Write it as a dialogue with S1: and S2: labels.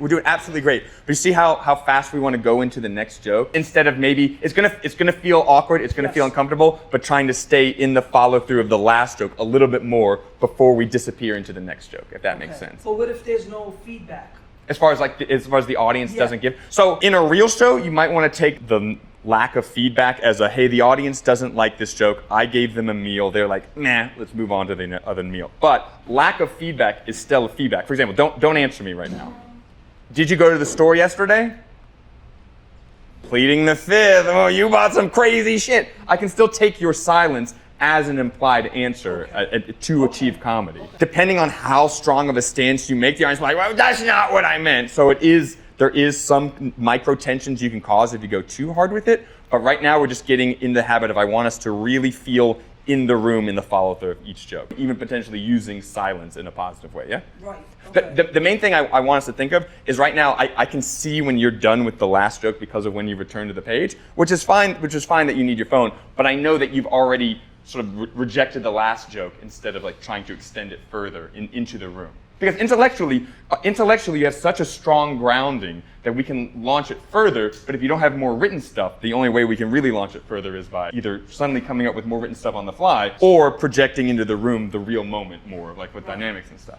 S1: We're doing absolutely great. But you see how fast we want to go into the next joke? Instead of maybe, it's gonna feel awkward, it's gonna feel uncomfortable, but trying to stay in the follow through of the last joke a little bit more before we disappear into the next joke, if that makes sense.
S2: But what if there's no feedback?
S1: As far as the audience doesn't give. So in a real show, you might want to take the lack of feedback as a, hey, the audience doesn't like this joke. I gave them a meal. They're like, nah, let's move on to the other meal. But lack of feedback is still a feedback. For example, don't answer me right now. Did you go to the store yesterday? Pleading the fifth. Oh, you bought some crazy shit. I can still take your silence as an implied answer to achieve comedy. Depending on how strong of a stance you make, the audience is like, well, that's not what I meant. So there is some micro tensions you can cause if you go too hard with it. But right now we're just getting in the habit of, I want us to really feel in the room in the follow-through of each joke, even potentially using silence in a positive way, yeah?
S2: Right. Okay.
S1: The main thing I want us to think of is right now, I can see when you're done with the last joke because of when you return to the page, which is fine that you need your phone, but I know that you've already sort of rejected the last joke instead of like trying to extend it further into the room. Because intellectually you have such a strong grounding that we can launch it further, but if you don't have more written stuff, the only way we can really launch it further is by either suddenly coming up with more written stuff on the fly or projecting into the room the real moment more, like with dynamics and stuff.